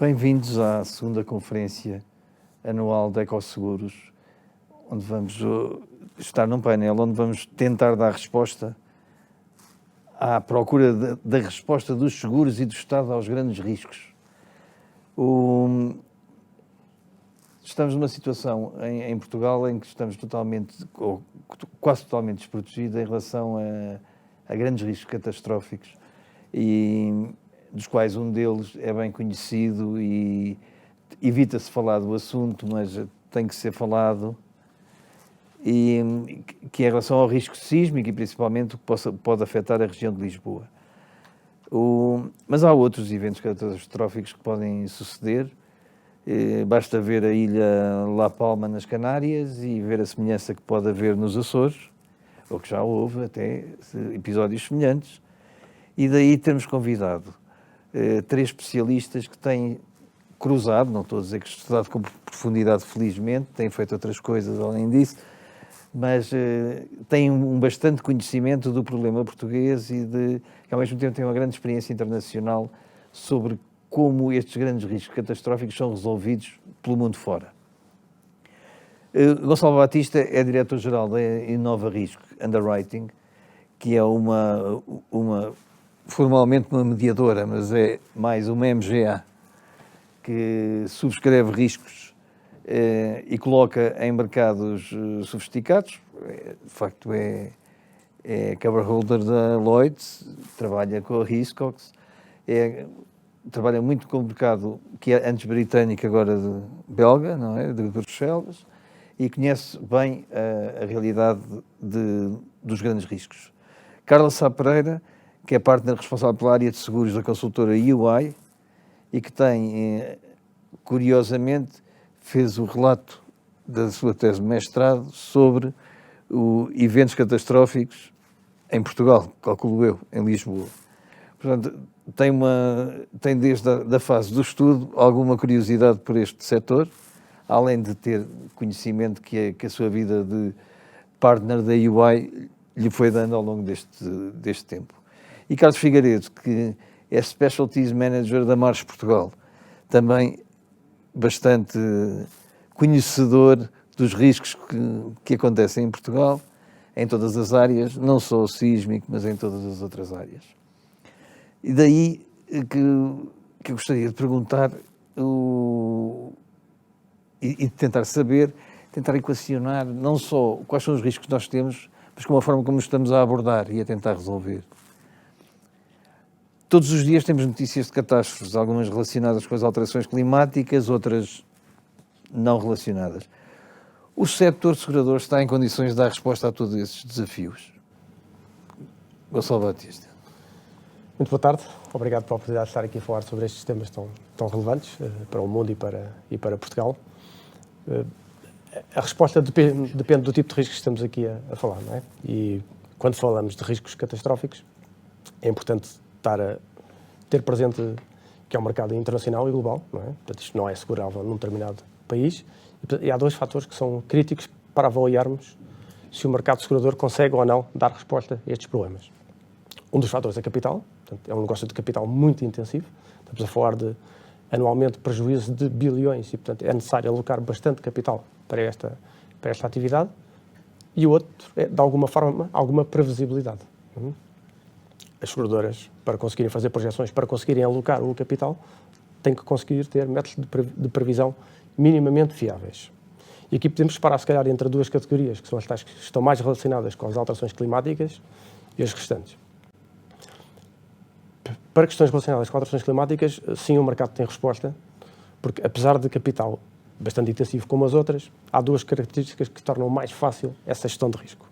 Bem-vindos à segunda conferência anual de Ecosseguros, onde vamos estar num painel onde vamos tentar dar resposta à procura da resposta dos seguros e do Estado aos grandes riscos. Estamos numa situação em Portugal em que estamos totalmente, ou quase totalmente desprotegidos em relação a grandes riscos catastróficos, e dos quais um deles é bem conhecido e evita-se falar do assunto, mas tem que ser falado, e que é em relação ao risco sísmico e principalmente o que pode afetar a região de Lisboa. Mas há outros eventos catastróficos que podem suceder. Basta ver a ilha La Palma nas Canárias e ver a semelhança que pode haver nos Açores, ou que já houve até episódios semelhantes. E daí termos convidado 3 especialistas que têm cruzado, não estou a dizer que estudado com profundidade, felizmente, têm feito outras coisas além disso, mas têm bastante conhecimento do problema português e que ao mesmo tempo têm uma grande experiência internacional sobre como estes grandes riscos catastróficos são resolvidos pelo mundo fora. Gonçalo Batista é diretor-geral da Inova Risco Underwriting, que é formalmente uma mediadora, mas é mais uma MGA, que subscreve riscos e coloca em mercados sofisticados. De facto, é cover holder da Lloyds, trabalha com a Hiscox, trabalha muito com o mercado que é antes britânico, agora belga, não é? De Bruxelas, e conhece bem a realidade dos grandes riscos. Carla Sá Pereira, que é partner responsável pela área de seguros da consultora UI e que tem, curiosamente, fez o relato da sua tese de mestrado sobre eventos catastróficos em Portugal, calculo eu, em Lisboa. Portanto, tem desde a fase do estudo alguma curiosidade por este setor, além de ter conhecimento que a sua vida de partner da UI lhe foi dando ao longo deste tempo. E Carlos Figueiredo, que é Specialties Manager da Marsh Portugal, também bastante conhecedor dos riscos que acontecem em Portugal, em todas as áreas, não só o sísmico, mas em todas as outras áreas. E daí que eu gostaria de perguntar e de tentar saber, tentar equacionar não só quais são os riscos que nós temos, mas como a forma como estamos a abordar e a tentar resolver. Todos os dias temos notícias de catástrofes, algumas relacionadas com as alterações climáticas, outras não relacionadas. O setor segurador está em condições de dar resposta a todos esses desafios? Gonçalo Batista. Muito boa tarde. Obrigado pela oportunidade de estar aqui a falar sobre estes temas tão relevantes para o mundo e para Portugal. A resposta depende do tipo de riscos que estamos aqui a falar, não é? E quando falamos de riscos catastróficos, é importante ter presente que é um mercado internacional e global, não é? Portanto, isto não é segurável num determinado país. E há 2 fatores que são críticos para avaliarmos se o mercado segurador consegue ou não dar resposta a estes problemas. Um dos fatores é capital, portanto, é um negócio de capital muito intensivo. Estamos a falar de, anualmente, prejuízos de bilhões e, portanto, é necessário alocar bastante capital para esta atividade. E o outro é, de alguma forma, alguma previsibilidade. As seguradoras, para conseguirem fazer projeções, para conseguirem alocar o capital, têm que conseguir ter métodos de previsão minimamente fiáveis. E aqui podemos separar, se calhar, entre 2 categorias, que são as tais que estão mais relacionadas com as alterações climáticas e as restantes. Para questões relacionadas com alterações climáticas, sim, o mercado tem resposta, porque apesar de capital bastante intensivo como as outras, há 2 características que tornam mais fácil essa gestão de risco.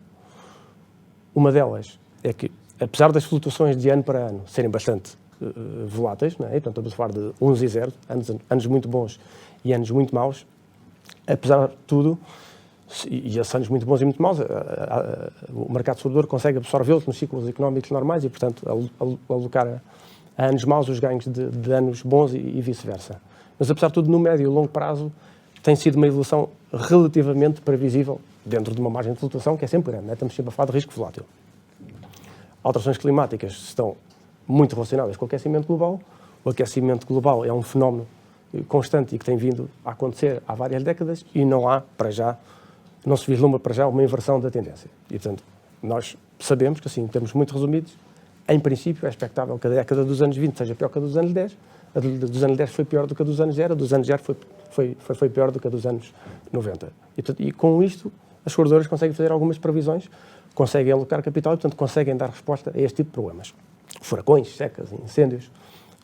Uma delas é que, apesar das flutuações de ano para ano serem bastante voláteis, não é? Portanto, estamos a falar de 11 e 0, anos muito bons e anos muito maus, apesar de tudo, e esses anos muito bons e muito maus, o mercado segurador consegue absorvê-los nos ciclos económicos normais e, portanto, alocar a anos maus os ganhos de anos bons e vice-versa. Mas, apesar de tudo, no médio e longo prazo, tem sido uma evolução relativamente previsível dentro de uma margem de flutuação que é sempre grande, não é? Estamos sempre a falar de risco volátil. Alterações climáticas estão muito relacionadas com o aquecimento global. O aquecimento global é um fenómeno constante e que tem vindo a acontecer há várias décadas e não há, para já, não se vislumbra para já uma inversão da tendência. E, portanto, nós sabemos que, assim, em termos muito resumidos, em princípio é expectável que a década dos anos 20 seja pior que a dos anos 10, a dos anos 10 foi pior do que a dos anos 0, a dos anos 0 foi pior do que a dos anos 90. E, portanto, e com isto, as seguradoras conseguem fazer algumas previsões, conseguem alocar capital e, portanto, conseguem dar resposta a este tipo de problemas. Furacões, secas, incêndios,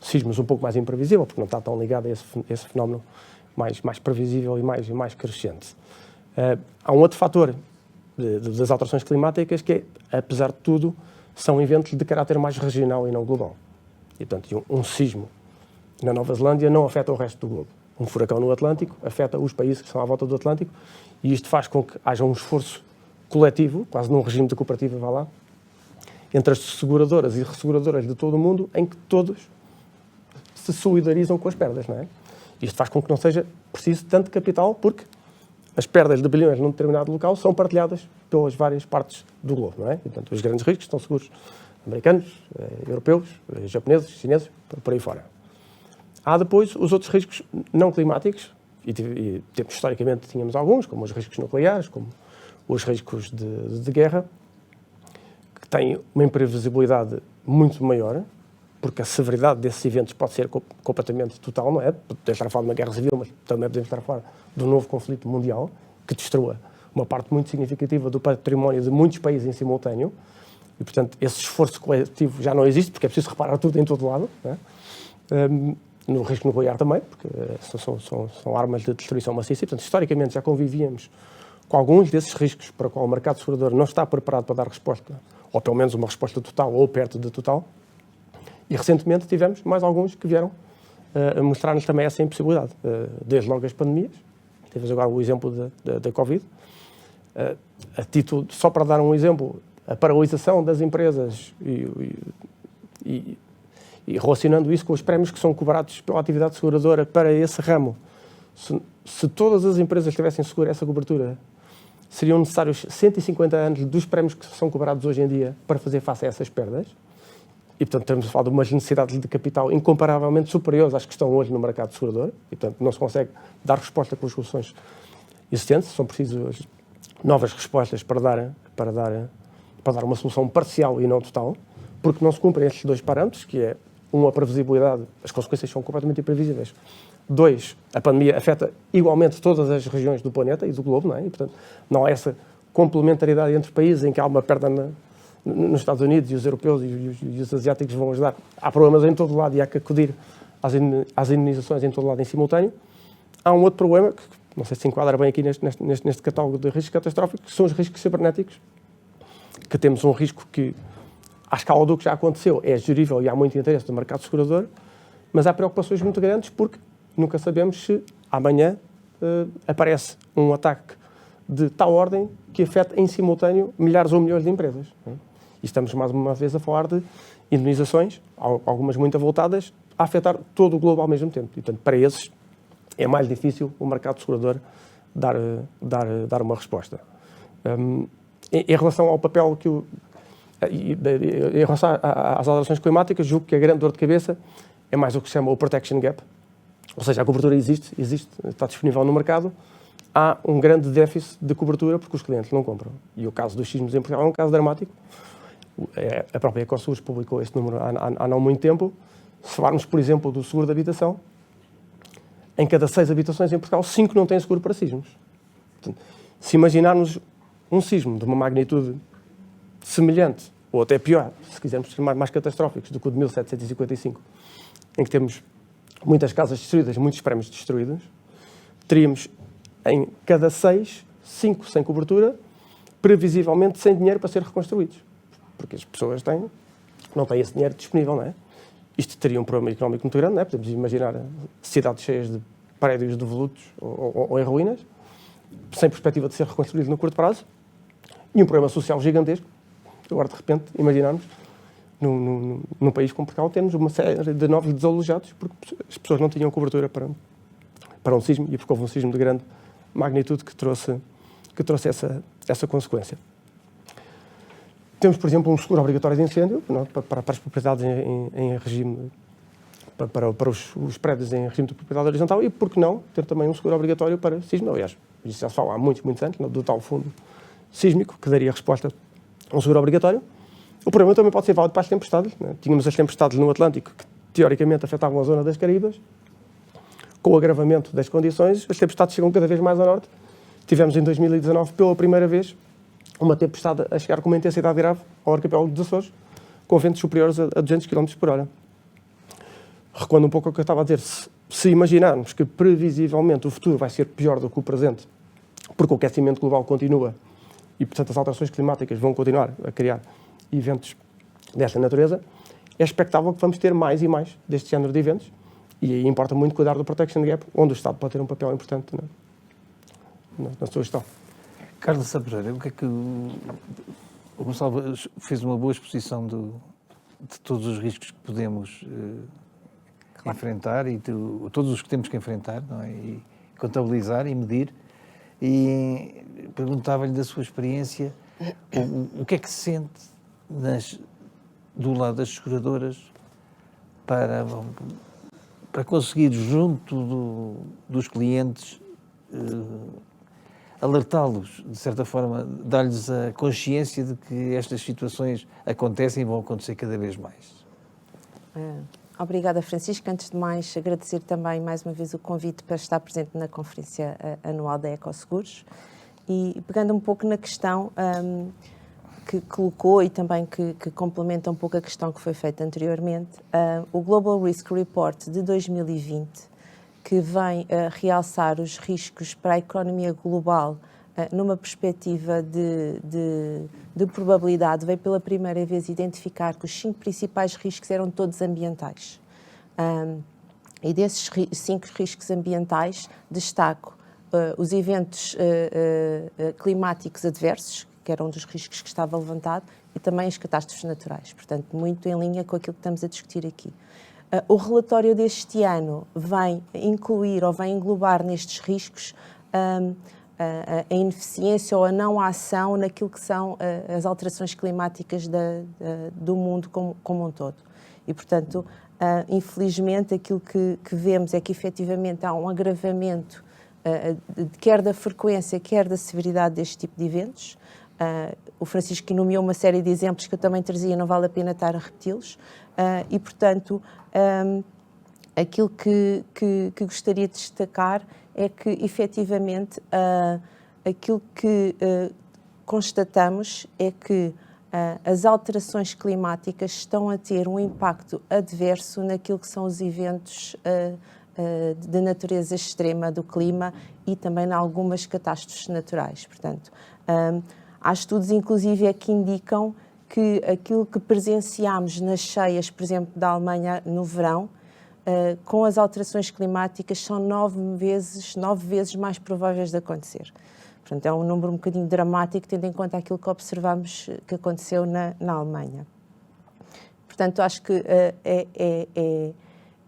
sismos um pouco mais imprevisível, porque não está tão ligado a esse fenómeno mais previsível e mais crescente. Há um outro fator das alterações climáticas que, apesar de tudo, são eventos de caráter mais regional e não global. E, portanto, um sismo na Nova Zelândia não afeta o resto do globo. Um furacão no Atlântico afeta os países que estão à volta do Atlântico e isto faz com que haja um esforço coletivo, quase num regime de cooperativa, vá lá, entre as seguradoras e resseguradoras de todo o mundo, em que todos se solidarizam com as perdas, não é? Isto faz com que não seja preciso tanto capital, porque as perdas de bilhões num determinado local são partilhadas pelas várias partes do globo, não é? E, portanto, os grandes riscos estão seguros americanos, europeus, japoneses, chineses, por aí fora. Há depois os outros riscos não climáticos, e historicamente tínhamos alguns, como os riscos nucleares, como os riscos de guerra, que têm uma imprevisibilidade muito maior, porque a severidade desses eventos pode ser completamente total, não é? Podemos estar a falar de uma guerra civil, mas também podemos estar a falar de um novo conflito mundial, que destrua uma parte muito significativa do património de muitos países em simultâneo, e, portanto, esse esforço coletivo já não existe, porque é preciso reparar tudo em todo lado, não é? No risco nuclear também, porque são armas de destruição maciça, e, portanto, historicamente já convivíamos com alguns desses riscos para o qual o mercado segurador não está preparado para dar resposta, ou pelo menos uma resposta total ou perto de total, e recentemente tivemos mais alguns que vieram a mostrar-nos também essa impossibilidade, desde logo as pandemias, temos agora o exemplo da Covid, a título, só para dar um exemplo, a paralisação das empresas e relacionando isso com os prémios que são cobrados pela atividade seguradora para esse ramo. Se todas as empresas tivessem seguro essa cobertura, seriam necessários 150 anos dos prémios que são cobrados hoje em dia para fazer face a essas perdas. E, portanto, estamos a falar de umas necessidades de capital incomparavelmente superiores às que estão hoje no mercado segurador. E, portanto, não se consegue dar resposta com as soluções existentes. São precisas novas respostas para dar uma solução parcial e não total, porque não se cumprem estes dois parâmetros, que é, a previsibilidade, as consequências são completamente imprevisíveis. 2, a pandemia afeta igualmente todas as regiões do planeta e do globo, não é? E, portanto, não há essa complementaridade entre países em que há uma perda nos Estados Unidos e os europeus e os asiáticos vão ajudar. Há problemas em todo lado e há que acudir às indenizações em todo lado em simultâneo. Há um outro problema, que não sei se enquadra bem aqui neste catálogo de riscos catastróficos, que são os riscos cibernéticos, que temos um risco que, à escala do que já aconteceu, é gerível e há muito interesse do mercado segurador, mas há preocupações muito grandes porque nunca sabemos se amanhã aparece um ataque de tal ordem que afeta em simultâneo milhares ou milhões de empresas. E estamos mais uma vez a falar de indenizações, algumas muito avultadas, a afetar todo o globo ao mesmo tempo. E, portanto, para esses é mais difícil o mercado segurador dar uma resposta. Em relação ao papel em relação às alterações climáticas, julgo que a grande dor de cabeça é mais o que se chama o protection gap, ou seja, a cobertura existe, está disponível no mercado, há um grande déficit de cobertura porque os clientes não compram. E o caso dos sismos em Portugal é um caso dramático. A própria Ecoseguros publicou este número há não muito tempo. Se falarmos, por exemplo, do seguro de habitação, em cada 6 habitações em Portugal, 5 não têm seguro para sismos. Portanto, se imaginarmos um sismo de uma magnitude semelhante, ou até pior, se quisermos ser mais catastróficos, do que o de 1755, em que temos muitas casas destruídas, muitos prémios destruídos, teríamos em cada 6, 5 sem cobertura, previsivelmente sem dinheiro para ser reconstruídos. Porque as pessoas não têm esse dinheiro disponível, não é? Isto teria um problema económico muito grande, não é? Podemos imaginar cidades cheias de prédios devolutos ou em ruínas, sem perspectiva de ser reconstruído no curto prazo, e um problema social gigantesco. Agora, de repente, imaginarmos, num país como Portugal, temos uma série de novos desalojados, porque as pessoas não tinham cobertura para um sismo, e porque houve um sismo de grande magnitude que trouxe essa consequência. Temos, por exemplo, um seguro obrigatório de incêndio para as propriedades em regime para os prédios em regime de propriedade horizontal e, por que não, ter também um seguro obrigatório para sismo. Aliás, isso já se fala há muitos anos, do tal fundo sísmico, que daria resposta a um seguro obrigatório. O problema também pode ser válido para as tempestades. Né? Tínhamos as tempestades no Atlântico, que teoricamente afetavam a zona das Caraíbas. Com o agravamento das condições, as tempestades chegam cada vez mais ao norte. Tivemos em 2019, pela primeira vez, uma tempestade a chegar com uma intensidade grave ao arquipélago dos Açores, com ventos superiores a 200 km por hora. Recuando um pouco ao que eu estava a dizer, se imaginarmos que previsivelmente o futuro vai ser pior do que o presente, porque o aquecimento global continua e, portanto, as alterações climáticas vão continuar a criar eventos desta natureza, é expectável que vamos ter mais e mais deste género de eventos e aí importa muito cuidar do Protection Gap, onde o Estado pode ter um papel importante na sua gestão. Carlos Sabreira, o que é que o Gonçalo fez uma boa exposição de todos os riscos que podemos enfrentar e todos os que temos que enfrentar, não é? E contabilizar e medir. E perguntava-lhe da sua experiência o que é que se sente do lado das seguradoras para conseguir, junto dos clientes, alertá-los, de certa forma, dar-lhes a consciência de que estas situações acontecem e vão acontecer cada vez mais. Obrigada, Francisco. Antes de mais, agradecer também mais uma vez o convite para estar presente na Conferência Anual da Ecoseguros. E pegando um pouco na questão que colocou e também que complementa um pouco a questão que foi feita anteriormente, o Global Risk Report de 2020, que vem realçar os riscos para a economia global numa perspectiva de probabilidade, veio pela primeira vez identificar que os 5 principais riscos eram todos ambientais. E desses 5 riscos ambientais, destaco os eventos climáticos adversos, que era um dos riscos que estava levantado, e também as catástrofes naturais. Portanto, muito em linha com aquilo que estamos a discutir aqui. O relatório deste ano vem incluir ou vem englobar nestes riscos a ineficiência ou a não ação naquilo que são as alterações climáticas do mundo como um todo. E, portanto, infelizmente, aquilo que vemos é que, efetivamente, há um agravamento quer da frequência, quer da severidade deste tipo de eventos. O Francisco nomeou uma série de exemplos que eu também trazia, não vale a pena estar a repeti-los. E, portanto, aquilo que gostaria de destacar é que, efetivamente, aquilo que constatamos é que as alterações climáticas estão a ter um impacto adverso naquilo que são os eventos de natureza extrema do clima e também em algumas catástrofes naturais. Portanto, há estudos, inclusive, que indicam que aquilo que presenciámos nas cheias, por exemplo, da Alemanha no verão, com as alterações climáticas, são 9 vezes mais prováveis de acontecer. Portanto, é um número um bocadinho dramático, tendo em conta aquilo que observamos que aconteceu na Alemanha. Portanto, acho que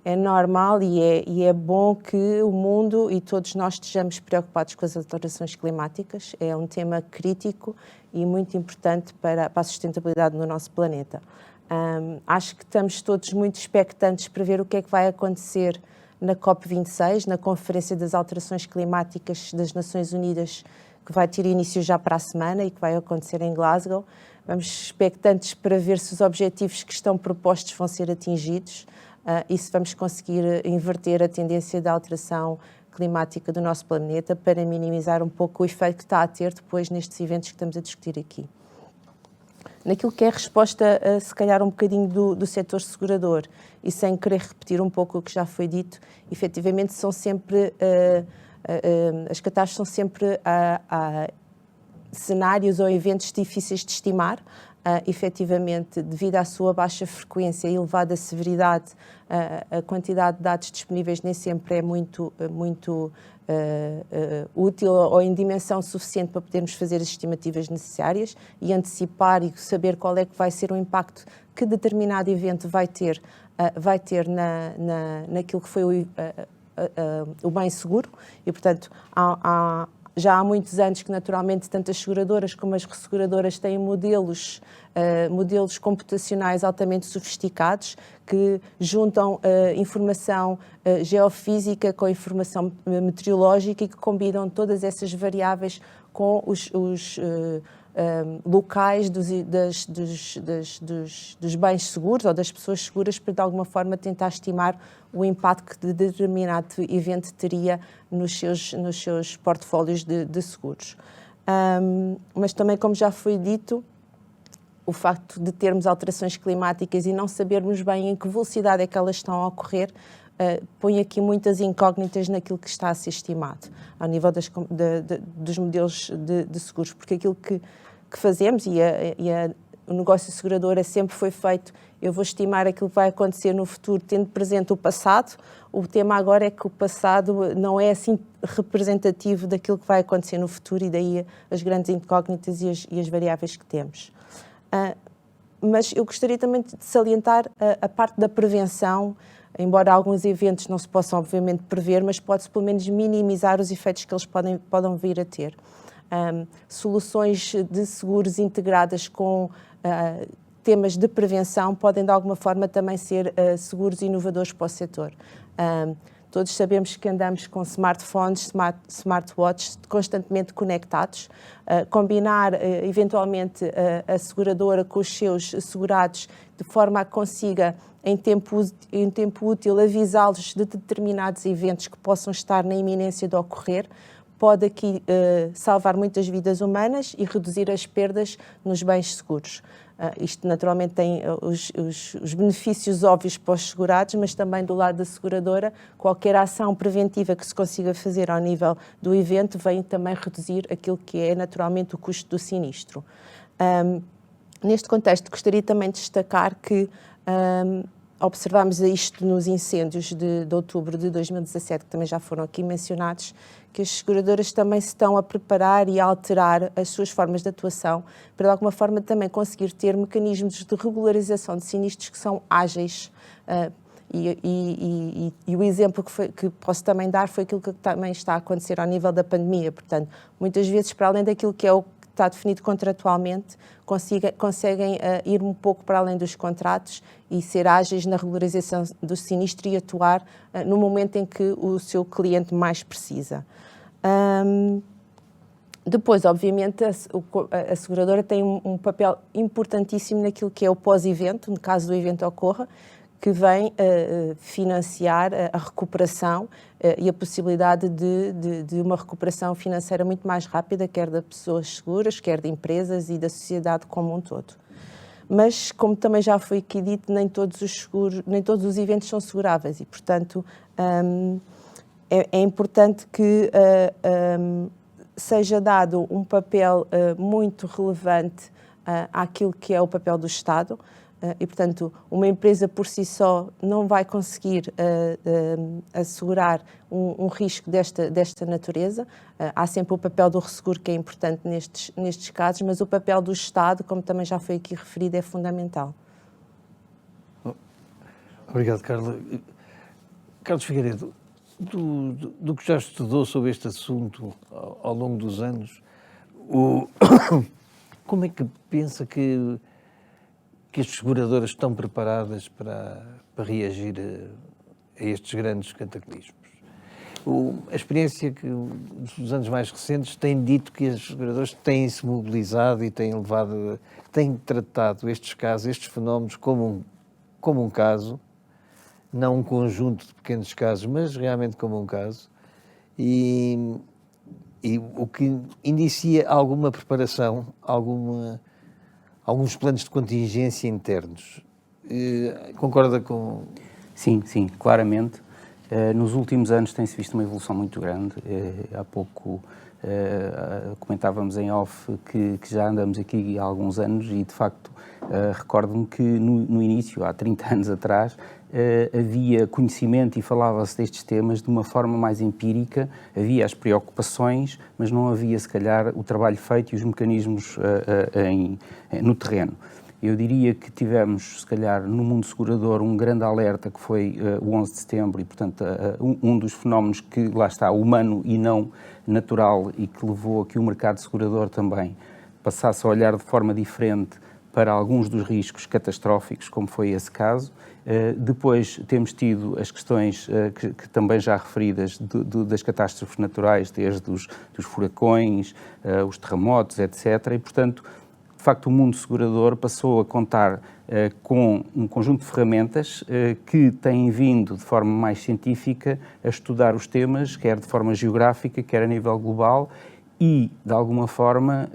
é normal e é bom que o mundo e todos nós estejamos preocupados com as alterações climáticas. É um tema crítico e muito importante para a sustentabilidade no nosso planeta. Acho que estamos todos muito expectantes para ver o que é que vai acontecer na COP26, na Conferência das Alterações Climáticas das Nações Unidas, que vai ter início já para a semana e que vai acontecer em Glasgow. Vamos expectantes para ver se os objetivos que estão propostos vão ser atingidos e se vamos conseguir inverter a tendência da alteração climática do nosso planeta para minimizar um pouco o efeito que está a ter depois nestes eventos que estamos a discutir aqui. Naquilo que é a resposta, se calhar, um bocadinho do setor segurador, e sem querer repetir um pouco o que já foi dito, efetivamente são sempre, as catástrofes são sempre cenários ou eventos difíceis de estimar. Efetivamente, devido à sua baixa frequência e elevada severidade, a quantidade de dados disponíveis nem sempre é muito útil ou em dimensão suficiente para podermos fazer as estimativas necessárias e antecipar e saber qual é que vai ser o impacto que determinado evento vai ter naquilo que foi o bem seguro. E, portanto, há já há muitos anos que, naturalmente, tanto as seguradoras como as resseguradoras têm modelos computacionais altamente sofisticados que juntam informação geofísica com informação meteorológica e que combinam todas essas variáveis com os locais dos bens seguros ou das pessoas seguras para, de alguma forma, tentar estimar o impacto que determinado evento teria nos seus portfólios de seguros. Mas também, como já foi dito, o facto de termos alterações climáticas e não sabermos bem em que velocidade é que elas estão a ocorrer, põe aqui muitas incógnitas naquilo que está a ser estimado, ao nível dos modelos de seguros, porque aquilo que fazemos, o negócio segurador sempre foi feito, eu vou estimar aquilo que vai acontecer no futuro, tendo presente o passado. O tema agora é que o passado não é assim representativo daquilo que vai acontecer no futuro, e daí as grandes incógnitas e as variáveis que temos. Mas eu gostaria também de salientar a parte da prevenção, embora alguns eventos não se possam obviamente prever, mas pode-se pelo menos minimizar os efeitos que eles podem vir a ter. Soluções de seguros integradas com temas de prevenção podem de alguma forma também ser seguros inovadores para o setor. Todos sabemos que andamos com smartphones, smartwatches constantemente conectados. Combinar eventualmente a seguradora com os seus segurados de forma a que consiga em tempo útil avisá-los de determinados eventos que possam estar na iminência de ocorrer, pode aqui salvar muitas vidas humanas e reduzir as perdas nos bens seguros. Isto naturalmente tem os benefícios óbvios para os segurados, mas também do lado da seguradora, qualquer ação preventiva que se consiga fazer ao nível do evento vem também reduzir aquilo que é naturalmente o custo do sinistro. Neste contexto, gostaria também de destacar que observámos isto nos incêndios de outubro de 2017, que também já foram aqui mencionados, que as seguradoras também se estão a preparar e a alterar as suas formas de atuação para, de alguma forma, também conseguir ter mecanismos de regularização de sinistros que são ágeis. E o exemplo que posso também dar foi aquilo que também está a acontecer ao nível da pandemia. Portanto, muitas vezes, para além daquilo que é o que está definido contratualmente, conseguem ir um pouco para além dos contratos e ser ágeis na regularização do sinistro e atuar no momento em que o seu cliente mais precisa. Depois, obviamente, a seguradora tem um papel importantíssimo naquilo que é o pós-evento, no caso do evento ocorra, que vem financiar a recuperação e a possibilidade de uma recuperação financeira muito mais rápida, quer das pessoas seguras, quer de empresas e da sociedade como um todo. Mas, como também já foi aqui dito, nem todos os eventos são seguráveis e, portanto, é importante que seja dado um papel muito relevante àquilo que é o papel do Estado. E, portanto, uma empresa por si só não vai conseguir assegurar um risco desta natureza. Há sempre o papel do resseguro, que é importante nestes casos, mas o papel do Estado, como também já foi aqui referido, é fundamental. Obrigado, Carla. Carlos Figueiredo, do que já estudou sobre este assunto ao longo dos anos, como é que pensa que as seguradoras estão preparadas para reagir a estes grandes cataclismos? A experiência dos anos mais recentes tem dito que as seguradoras têm-se mobilizado e têm tratado estes casos, estes fenómenos como um caso, não um conjunto de pequenos casos, mas realmente como um caso, e o que indicia alguma preparação, alguns planos de contingência internos. Concorda com... Sim, claramente. Nos últimos anos tem-se visto uma evolução muito grande. Há pouco comentávamos em off que já andamos aqui há alguns anos e, de facto, recordo-me que no início, há 30 anos atrás, havia conhecimento e falava-se destes temas de uma forma mais empírica, havia as preocupações, mas não havia, se calhar, o trabalho feito e os mecanismos no terreno. Eu diria que tivemos, se calhar, no mundo segurador, um grande alerta que foi o 11 de setembro e, portanto, um dos fenómenos que, lá está, humano e não natural e que levou a que o mercado segurador também passasse a olhar de forma diferente para alguns dos riscos catastróficos, como foi esse caso. Depois temos tido as questões que também já referidas das catástrofes naturais, desde os furacões, os terremotos, etc. E, portanto, de facto, o mundo segurador passou a contar com um conjunto de ferramentas que têm vindo de forma mais científica a estudar os temas, quer de forma geográfica, quer a nível global, e, de alguma forma,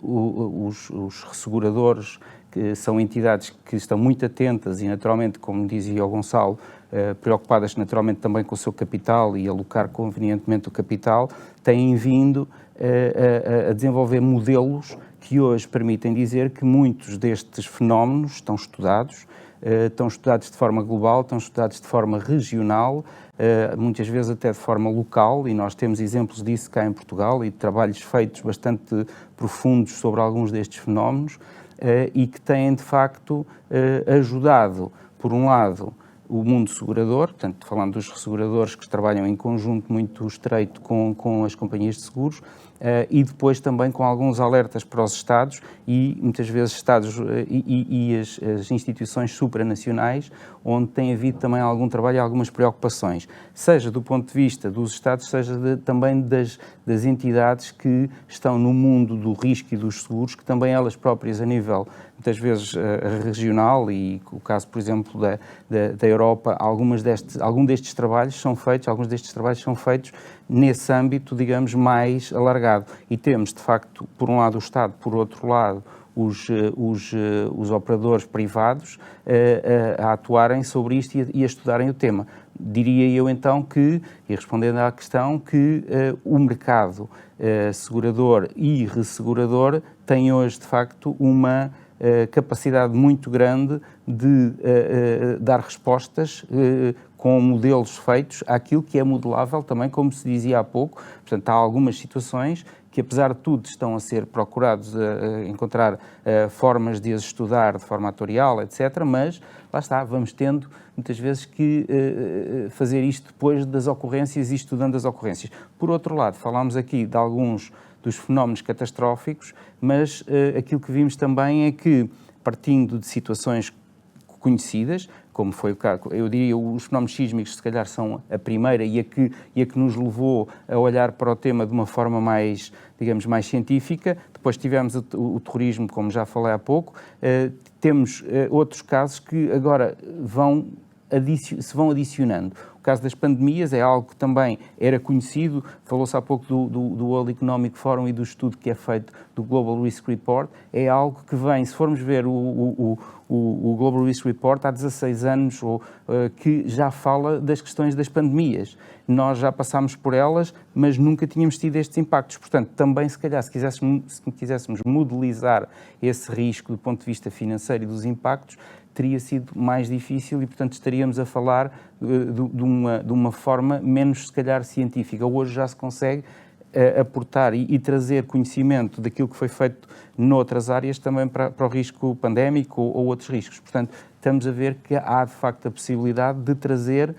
os resseguradores, que são entidades que estão muito atentas e, naturalmente, como dizia o Gonçalo, preocupadas naturalmente também com o seu capital e alocar convenientemente o capital, têm vindo a desenvolver modelos que hoje permitem dizer que muitos destes fenómenos estão estudados de forma global, estão estudados de forma regional, muitas vezes até de forma local, e nós temos exemplos disso cá em Portugal e de trabalhos feitos bastante profundos sobre alguns destes fenómenos e que têm, de facto, ajudado, por um lado, o mundo segurador, portanto, falando dos resseguradores que trabalham em conjunto muito estreito com as companhias de seguros, e depois também com alguns alertas para os Estados e muitas vezes Estados e as instituições supranacionais, onde tem havido também algum trabalho e algumas preocupações, seja do ponto de vista dos Estados, seja também das entidades que estão no mundo do risco e dos seguros, que também elas próprias a nível, muitas vezes, regional, e o caso, por exemplo, da Europa, alguns destes trabalhos são feitos nesse âmbito, digamos, mais alargado. E temos, de facto, por um lado o Estado, por outro lado os operadores privados a atuarem sobre isto e a estudarem o tema. Diria eu então que, e respondendo à questão, que o mercado segurador e ressegurador tem hoje, de facto, uma capacidade muito grande de dar respostas com modelos feitos àquilo que é modelável também, como se dizia há pouco. Portanto, há algumas situações que, apesar de tudo, estão a ser procurados a encontrar formas de as estudar de forma atorial, etc., mas, lá está, vamos tendo, muitas vezes, que fazer isto depois das ocorrências e estudando as ocorrências. Por outro lado, falámos aqui de alguns dos fenómenos catastróficos, mas aquilo que vimos também é que, partindo de situações conhecidas, como foi o caso, eu diria, os fenómenos sísmicos se calhar são a primeira e a que nos levou a olhar para o tema de uma forma mais, digamos, mais científica. Depois tivemos o terrorismo, como já falei há pouco. Temos outros casos que agora se vão adicionando. O caso das pandemias é algo que também era conhecido, falou-se há pouco do World Economic Forum e do estudo que é feito do Global Risk Report, é algo que vem, se formos ver o Global Risk Report, há 16 anos que já fala das questões das pandemias. Nós já passámos por elas, mas nunca tínhamos tido estes impactos. Portanto, também, se calhar, se quiséssemos modelizar esse risco do ponto de vista financeiro e dos impactos, teria sido mais difícil e, portanto, estaríamos a falar de uma forma menos, se calhar, científica. Hoje já se consegue aportar e trazer conhecimento daquilo que foi feito noutras áreas também para o risco pandémico ou outros riscos. Portanto, estamos a ver que há, de facto, a possibilidade de trazer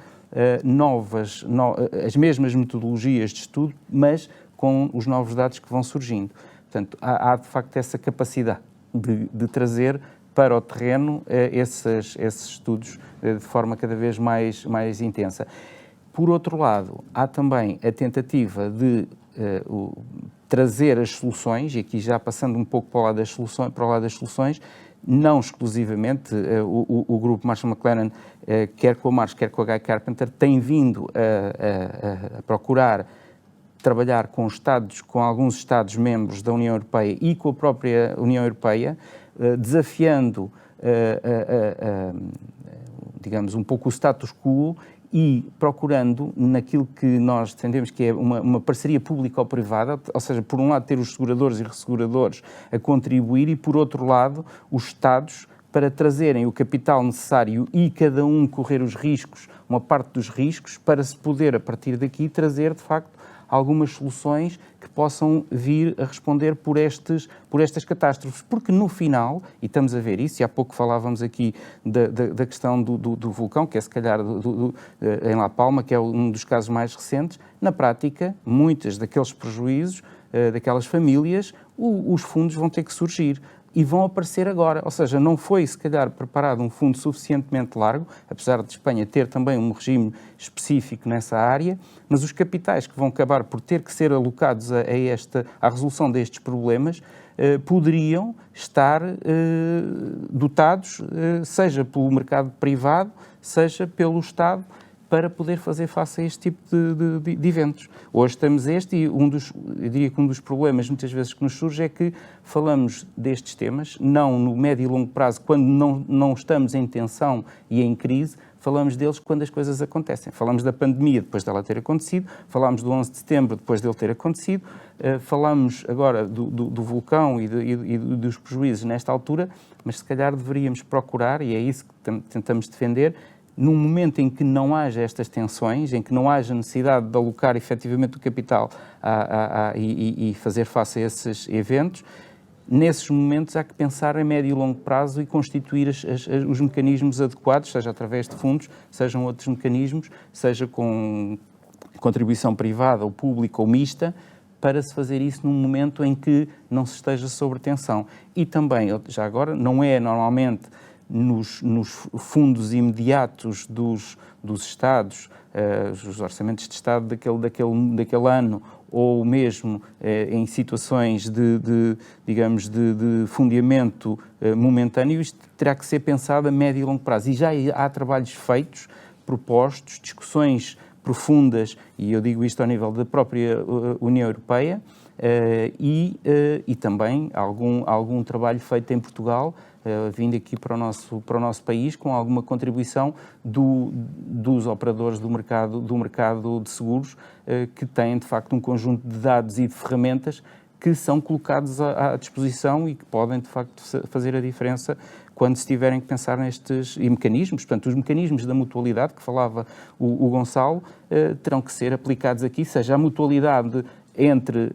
as mesmas metodologias de estudo, mas com os novos dados que vão surgindo. Portanto, há de facto, essa capacidade de trazer para o terreno esses estudos de forma cada vez mais intensa. Por outro lado, há também a tentativa de trazer as soluções, e aqui já passando um pouco para o lado das soluções, não exclusivamente, o grupo Marsh & McLennan, quer com a Marsh, quer com a Guy Carpenter, tem vindo a procurar trabalhar com alguns Estados-membros da União Europeia e com a própria União Europeia, desafiando, digamos, um pouco o status quo e procurando naquilo que nós defendemos que é uma parceria público-privada, ou seja, por um lado ter os seguradores e resseguradores a contribuir e, por outro lado, os Estados para trazerem o capital necessário e cada um correr os riscos, uma parte dos riscos, para se poder, a partir daqui, trazer, de facto, algumas soluções que possam vir a responder por estas catástrofes. Porque no final, e estamos a ver isso, e há pouco falávamos aqui da questão do vulcão, que é se calhar em La Palma, que é um dos casos mais recentes, na prática, muitos daqueles prejuízos, daquelas famílias, os fundos vão ter que surgir. E vão aparecer agora. Ou seja, não foi, se calhar, preparado um fundo suficientemente largo, apesar de Espanha ter também um regime específico nessa área, mas os capitais que vão acabar por ter que ser alocados à resolução destes problemas poderiam estar dotados, seja pelo mercado privado, seja pelo Estado, para poder fazer face a este tipo de eventos. Hoje temos e eu diria que um dos problemas muitas vezes que nos surge é que falamos destes temas, não no médio e longo prazo, quando não estamos em tensão e em crise, falamos deles quando as coisas acontecem. Falamos da pandemia depois dela ter acontecido, falamos do 11 de setembro depois dele ter acontecido, falamos agora do vulcão e dos prejuízos nesta altura, mas se calhar deveríamos procurar, e é isso que tentamos defender, num momento em que não haja estas tensões, em que não haja necessidade de alocar efetivamente o capital e fazer face a esses eventos, nesses momentos há que pensar a médio e longo prazo e constituir os mecanismos adequados, seja através de fundos, sejam outros mecanismos, seja com contribuição privada ou pública ou mista, para se fazer isso num momento em que não se esteja sob tensão. E também, já agora, não é normalmente nos fundos imediatos dos Estados, os orçamentos de Estado daquele ano, ou mesmo em situações digamos, de fundeamento momentâneo, isto terá que ser pensado a médio e longo prazo. E já há trabalhos feitos, propostos, discussões profundas, e eu digo isto ao nível da própria União Europeia, e também algum trabalho feito em Portugal, vindo aqui para o nosso país, com alguma contribuição dos operadores do mercado de seguros, que têm, de facto, um conjunto de dados e de ferramentas que são colocados à disposição e que podem, de facto, fazer a diferença quando se tiverem que pensar nestes mecanismos. Portanto, os mecanismos da mutualidade, que falava o Gonçalo, terão que ser aplicados aqui, seja a mutualidade entre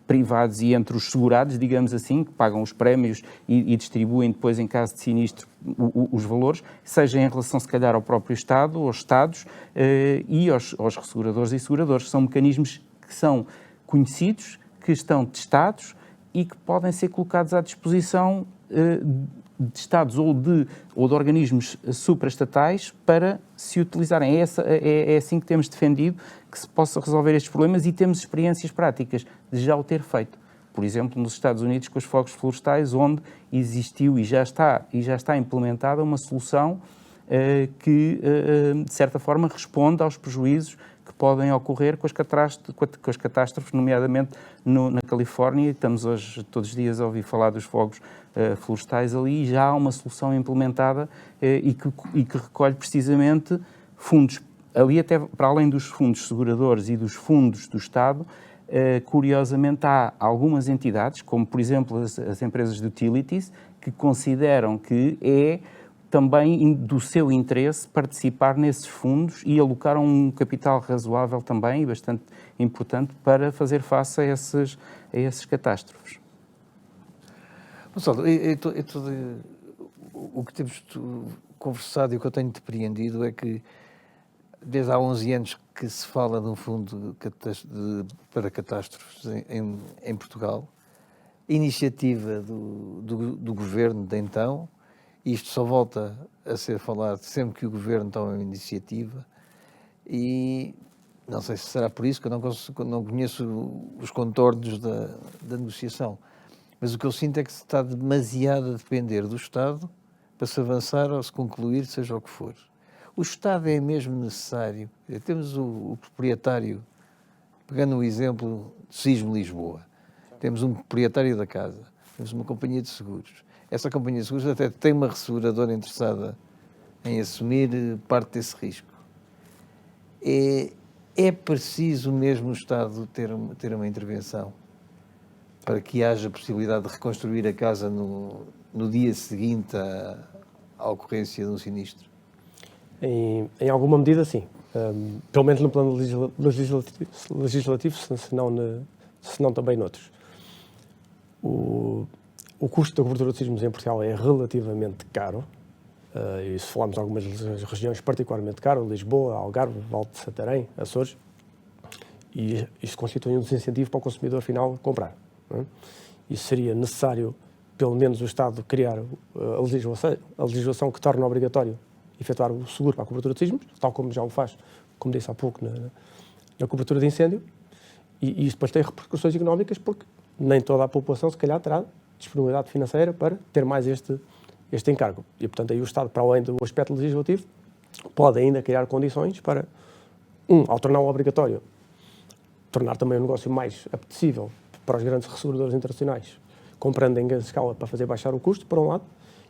privados e entre os segurados, digamos assim, que pagam os prémios e distribuem depois, em caso de sinistro, os valores, seja em relação, se calhar, ao próprio Estado, aos Estados e aos resseguradores e seguradores. São mecanismos que são conhecidos, que estão testados e que podem ser colocados à disposição de Estados ou de organismos supraestatais para se utilizarem. É assim que temos defendido que se possa resolver estes problemas e temos experiências práticas de já o ter feito. Por exemplo, nos Estados Unidos com os fogos florestais, onde existiu e já está implementada uma solução que, de certa forma, responde aos prejuízos que podem ocorrer com as catástrofes, nomeadamente na Califórnia. Estamos hoje, todos os dias, a ouvir falar dos fogos florestais ali, e já há uma solução implementada e que recolhe precisamente fundos, ali até para além dos fundos seguradores e dos fundos do Estado. Curiosamente, há algumas entidades, como por exemplo as empresas de utilities, que consideram que é também do seu interesse participar nesses fundos e alocar um capital razoável também e bastante importante para fazer face a esses catástrofes. Gonçalo, o que temos conversado e o que eu tenho depreendido é que desde há 11 anos que se fala de um fundo para catástrofes em Portugal, iniciativa do governo de então. Isto só volta a ser falado sempre que o governo toma uma iniciativa e não sei se será por isso que eu não conheço os contornos da negociação, mas o que eu sinto é que se está demasiado a depender do Estado para se avançar ou se concluir, seja o que for. O Estado é mesmo necessário. Temos o proprietário, pegando o exemplo de Sismo Lisboa, temos um proprietário da casa, temos uma companhia de seguros. Essa companhia de seguros até tem uma resseguradora interessada em assumir parte desse risco. É preciso mesmo o Estado ter uma intervenção para que haja possibilidade de reconstruir a casa no dia seguinte à ocorrência de um sinistro? Em alguma medida, sim. pelo menos no plano legislativo, se não também noutros. O custo da cobertura de sismos em Portugal é relativamente caro, e se falarmos de algumas regiões particularmente caro, Lisboa, Algarve, Val de Santarém, Açores, e isto constitui um desincentivo para o consumidor final comprar. Não é? Isso seria necessário, pelo menos, o Estado criar a legislação que torna obrigatório efetuar o seguro para a cobertura de sismos, tal como já o faz, como disse há pouco, na cobertura de incêndio, e isso depois tem repercussões económicas, porque nem toda a população, se calhar, terá disponibilidade financeira para ter mais este encargo. E, portanto, aí o Estado, para além do aspecto legislativo, pode ainda criar condições para, ao torná-lo obrigatório, tornar também o negócio mais apetecível para os grandes resseguradores internacionais, comprando em grande escala para fazer baixar o custo, por um lado,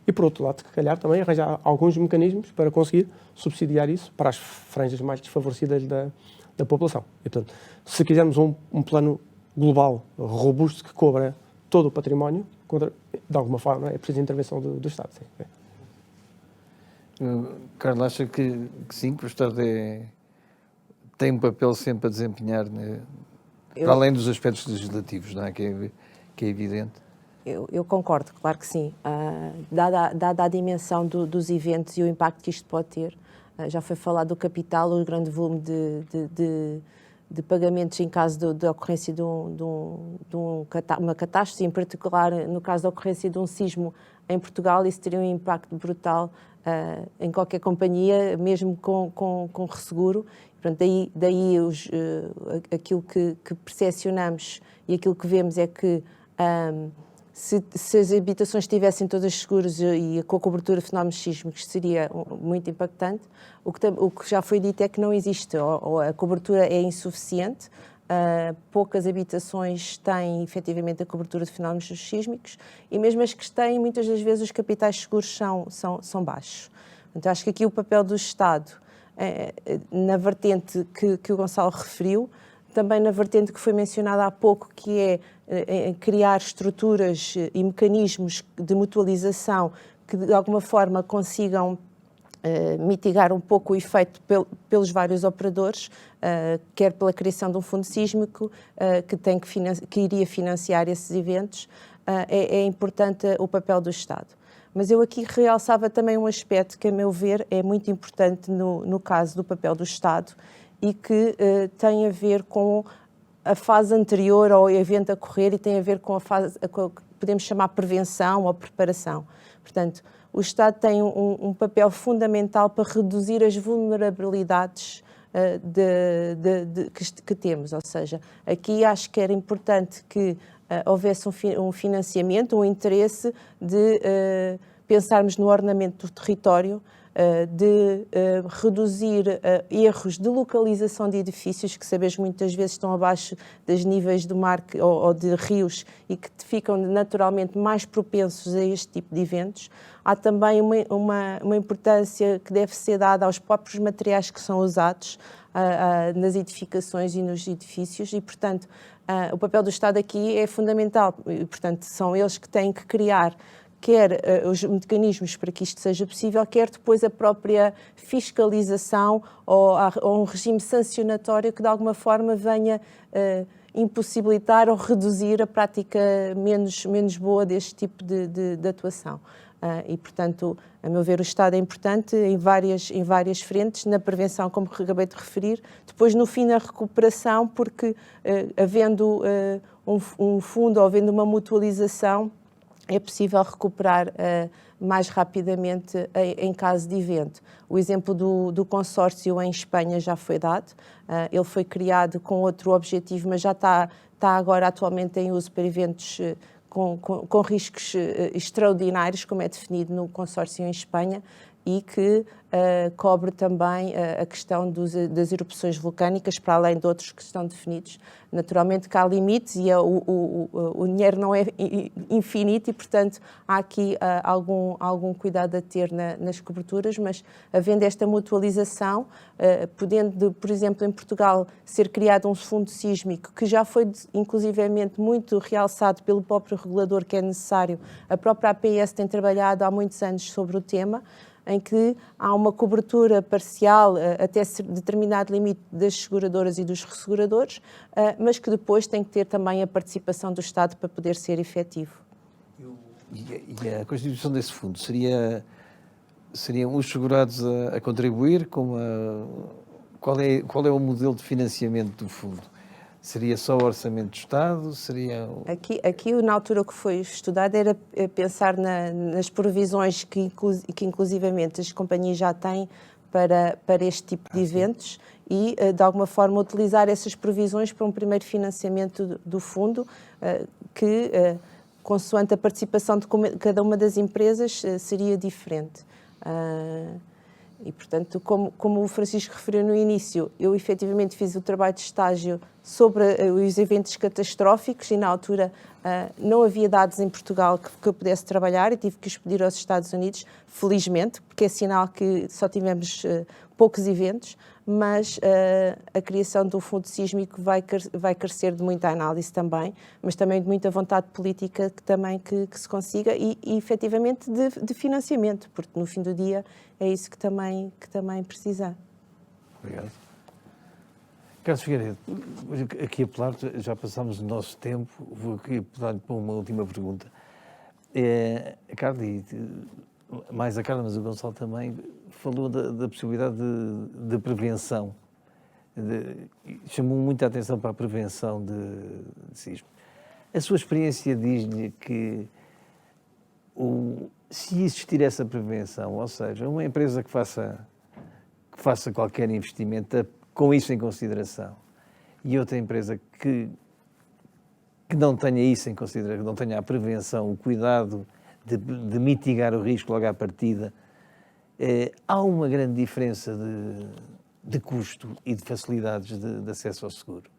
e por outro lado, se calhar, também arranjar alguns mecanismos para conseguir subsidiar isso para as franjas mais desfavorecidas da população. E, portanto, se quisermos um plano global, robusto, que cobra todo o património, de alguma forma é preciso a intervenção do Estado. Sim. Carlos, acha que sim, que o Estado tem um papel sempre a desempenhar, para além dos aspectos legislativos, não é? Que é evidente. Eu concordo, claro que sim. Dada a dimensão dos eventos e o impacto que isto pode ter, já foi falado do capital, o grande volume de pagamentos em caso de ocorrência de uma catástrofe, em particular no caso da ocorrência de um sismo em Portugal, isso teria um impacto brutal em qualquer companhia, mesmo com resseguro. Portanto, daí aquilo que percepcionamos e aquilo que vemos é que se as habitações estivessem todas seguras e com a cobertura de fenómenos sísmicos seria muito impactante. O que já foi dito é que não existe, ou a cobertura é insuficiente, poucas habitações têm efetivamente a cobertura de fenómenos sísmicos e mesmo as que têm, muitas das vezes os capitais seguros são baixos. Então acho que aqui o papel do Estado, na vertente que o Gonçalo referiu, também na vertente que foi mencionada há pouco, que é criar estruturas e mecanismos de mutualização que de alguma forma consigam mitigar um pouco o efeito pelos vários operadores, quer pela criação de um fundo sísmico que iria financiar esses eventos, é importante o papel do Estado. Mas eu aqui realçava também um aspecto que, a meu ver, é muito importante no caso do papel do Estado e que tem a ver com a fase anterior ao evento a correr e tem a ver com a fase que podemos chamar prevenção ou preparação. Portanto, o Estado tem um papel fundamental para reduzir as vulnerabilidades que temos. Ou seja, aqui acho que era importante que houvesse um financiamento, um interesse de pensarmos no ordenamento do território, de reduzir erros de localização de edifícios que sabemos muitas vezes estão abaixo dos níveis do mar ou de rios e que ficam naturalmente mais propensos a este tipo de eventos. Há também uma importância que deve ser dada aos próprios materiais que são usados nas edificações e nos edifícios e, portanto, o papel do Estado aqui é fundamental. E, portanto, são eles que têm que criar quer os mecanismos para que isto seja possível, quer depois a própria fiscalização ou um regime sancionatório que de alguma forma venha impossibilitar ou reduzir a prática menos boa deste tipo de atuação. E, portanto, a meu ver, o Estado é importante em várias frentes, na prevenção, como acabei de referir, depois no fim na recuperação, porque havendo um fundo ou havendo uma mutualização, é possível recuperar mais rapidamente em caso de evento. O exemplo do consórcio em Espanha já foi dado, ele foi criado com outro objetivo, mas já está agora atualmente em uso para eventos com riscos extraordinários, como é definido no consórcio em Espanha, e que cobre também a questão das erupções vulcânicas, para além de outros que estão definidos. Naturalmente que há limites e o dinheiro não é infinito e, portanto, há aqui algum cuidado a ter nas coberturas, mas havendo esta mutualização, podendo, por exemplo, em Portugal, ser criado um fundo sísmico, que já foi inclusivamente muito realçado pelo próprio regulador que é necessário, a própria APS tem trabalhado há muitos anos sobre o tema, em que há uma cobertura parcial até determinado limite das seguradoras e dos resseguradores, mas que depois tem que ter também a participação do Estado para poder ser efetivo. E a constituição desse fundo seriam os segurados a contribuir? Qual é o modelo de financiamento do fundo? Seria só o orçamento do Estado? Aqui na altura que foi estudado era pensar nas provisões que inclusivamente as companhias já têm para este tipo de eventos e, de alguma forma, utilizar essas provisões para um primeiro financiamento do fundo que, consoante a participação de cada uma das empresas, seria diferente. E, portanto, como o Francisco referiu no início, eu efetivamente fiz o trabalho de estágio sobre os eventos catastróficos e, na altura, não havia dados em Portugal que eu pudesse trabalhar e tive que os pedir aos Estados Unidos, felizmente, porque é sinal que só tivemos poucos eventos, mas a criação do fundo sísmico vai carecer de muita análise também, mas também de muita vontade política que se consiga e efetivamente de financiamento, porque no fim do dia é isso que também precisa. Obrigado. Carlos Figueiredo, aqui apelar, já passámos o nosso tempo, vou aqui apelar para uma última pergunta. A Carla, mais a Carla, mas o Gonçalo também, falou da possibilidade de prevenção. Chamou muita atenção para a prevenção de sismo. A sua experiência diz-lhe que se existir essa prevenção, ou seja, uma empresa que faça qualquer investimento com isso em consideração e outra empresa que não tenha isso em consideração, que não tenha a prevenção, o cuidado de mitigar o risco logo à partida, há uma grande diferença de custo e de facilidades de acesso ao seguro.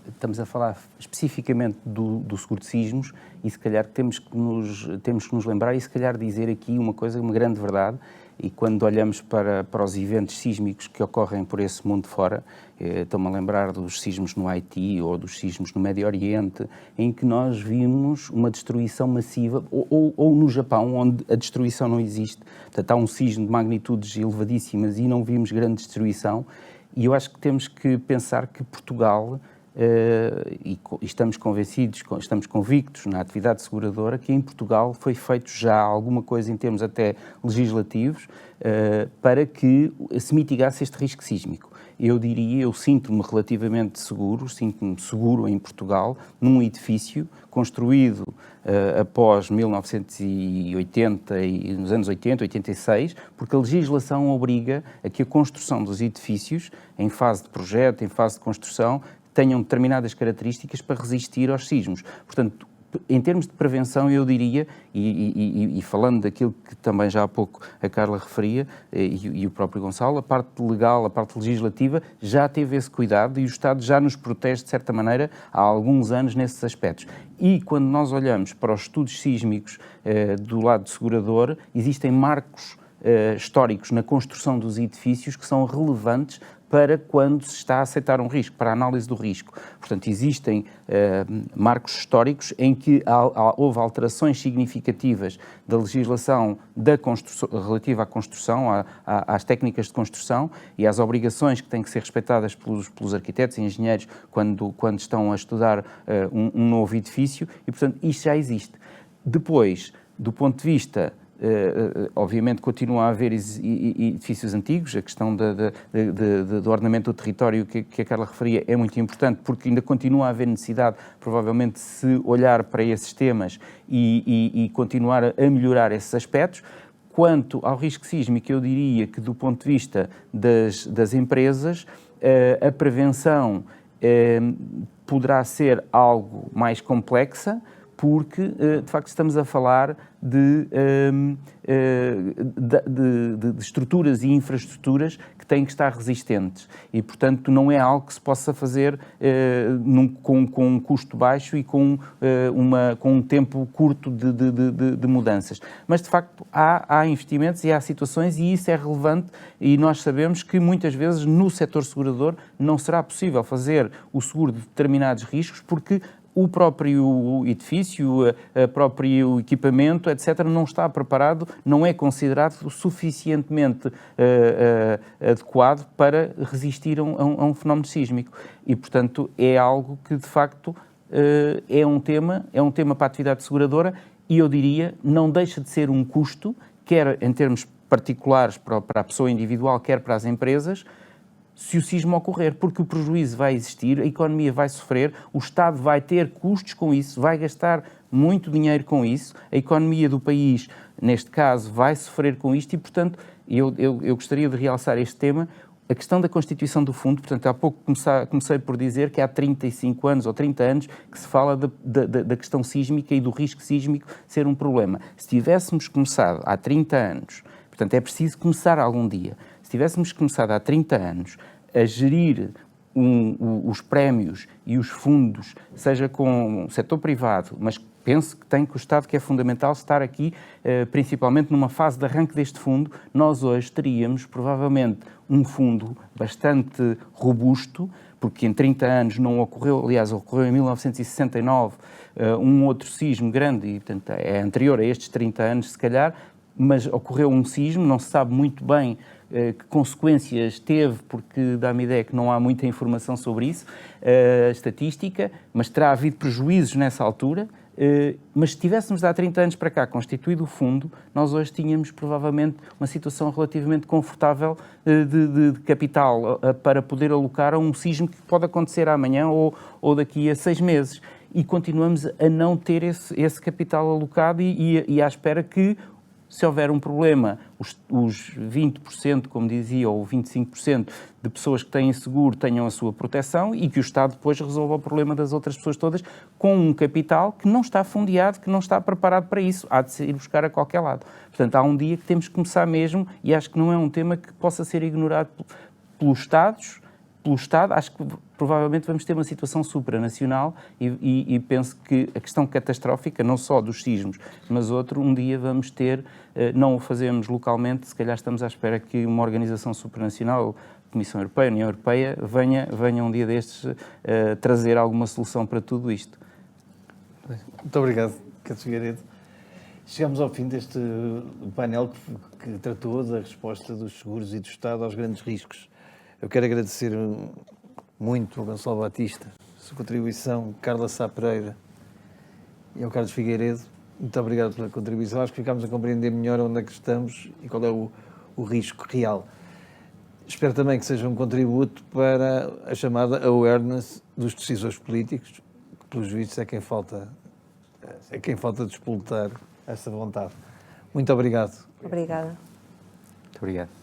Estamos a falar especificamente do seguro de sismos e se calhar temos que nos lembrar e se calhar dizer aqui uma grande verdade, e quando olhamos para os eventos sísmicos que ocorrem por esse mundo fora, estou-me a lembrar dos sismos no Haiti ou dos sismos no Médio Oriente, em que nós vimos uma destruição massiva, ou no Japão, onde a destruição não existe. Portanto, há um sismo de magnitudes elevadíssimas e não vimos grande destruição. E eu acho que temos que pensar que Portugal, e estamos convictos na atividade seguradora, que em Portugal foi feito já alguma coisa em termos até legislativos para que se mitigasse este risco sísmico. Eu sinto-me relativamente seguro, em Portugal, num edifício construído após 1980 e nos anos 80, 86, porque a legislação obriga a que a construção dos edifícios, em fase de projeto, em fase de construção, tenham determinadas características para resistir aos sismos. Portanto, em termos de prevenção, eu diria, e falando daquilo que também já há pouco a Carla referia, e o próprio Gonçalo, a parte legal, a parte legislativa, já teve esse cuidado e o Estado já nos protege, de certa maneira, há alguns anos nesses aspectos. E quando nós olhamos para os estudos sísmicos do lado segurador, existem marcos históricos na construção dos edifícios que são relevantes para quando se está a aceitar um risco, para a análise do risco. Portanto, existem marcos históricos em que houve alterações significativas da legislação relativa à construção, às técnicas de construção e às obrigações que têm que ser respeitadas pelos arquitetos e engenheiros quando estão a estudar um novo edifício e, portanto, isto já existe. Depois, do ponto de vista obviamente continua a haver edifícios antigos, a questão do ordenamento do território que a Carla referia é muito importante, porque ainda continua a haver necessidade, provavelmente, de se olhar para esses temas e continuar a melhorar esses aspectos. Quanto ao risco sísmico, eu diria que, do ponto de vista das empresas, a prevenção poderá ser algo mais complexa, porque, de facto, estamos a falar de estruturas e infraestruturas que têm que estar resistentes e, portanto, não é algo que se possa fazer com um custo baixo e com um tempo curto de mudanças. Mas, de facto, há investimentos e há situações e isso é relevante e nós sabemos que, muitas vezes, no setor segurador não será possível fazer o seguro de determinados riscos porque o próprio edifício, o próprio equipamento, etc., não está preparado, não é considerado suficientemente adequado para resistir a um fenómeno sísmico. E, portanto, é algo que, de facto, é um tema para a atividade seguradora e, eu diria, não deixa de ser um custo, quer em termos particulares para a pessoa individual, quer para as empresas, se o sismo ocorrer, porque o prejuízo vai existir, a economia vai sofrer, o Estado vai ter custos com isso, vai gastar muito dinheiro com isso, a economia do país, neste caso, vai sofrer com isto e, portanto, eu gostaria de realçar este tema, a questão da constituição do fundo. Portanto, há pouco comecei por dizer que há 35 anos ou 30 anos que se fala da questão sísmica e do risco sísmico ser um problema. Se tivéssemos começado há 30 anos, portanto, é preciso começar algum dia, se tivéssemos começado há 30 anos a gerir os prémios e os fundos, seja com o setor privado, mas penso que o Estado, que é fundamental estar aqui, principalmente numa fase de arranque deste fundo, nós hoje teríamos provavelmente um fundo bastante robusto, porque em 30 anos não ocorreu, aliás, ocorreu em 1969 um outro sismo grande, e portanto é anterior a estes 30 anos se calhar, mas ocorreu um sismo, não se sabe muito bem que consequências teve, porque dá-me ideia que não há muita informação sobre isso, estatística, mas terá havido prejuízos nessa altura. Mas se tivéssemos há 30 anos para cá constituído o fundo, nós hoje tínhamos provavelmente uma situação relativamente confortável de capital para poder alocar a um sismo que pode acontecer amanhã ou daqui a 6 meses. E continuamos a não ter esse capital alocado e à espera que, se houver um problema, os 20%, como dizia, ou 25% de pessoas que têm seguro tenham a sua proteção e que o Estado depois resolva o problema das outras pessoas todas com um capital que não está fundeado, que não está preparado para isso. Há de se ir buscar a qualquer lado. Portanto, há um dia que temos que começar mesmo, e acho que não é um tema que possa ser ignorado pelo Estado, acho que provavelmente vamos ter uma situação supranacional e penso que a questão catastrófica, não só dos sismos, mas um dia vamos ter, não o fazemos localmente, se calhar estamos à espera que uma organização supranacional, a Comissão Europeia, a União Europeia, venha um dia destes trazer alguma solução para tudo isto. Muito obrigado, Carlos Figueiredo. Chegamos ao fim deste painel que tratou da resposta dos seguros e do Estado aos grandes riscos. Eu quero agradecer muito ao Gonçalo Batista, a sua contribuição, Carla Sá Pereira e ao Carlos Figueiredo. Muito obrigado pela contribuição. Acho que ficámos a compreender melhor onde é que estamos e qual é o risco real. Espero também que seja um contributo para a chamada awareness dos decisores políticos, que, pelos vistos, é quem falta despoltar essa vontade. Muito obrigado. Obrigada. Muito obrigado.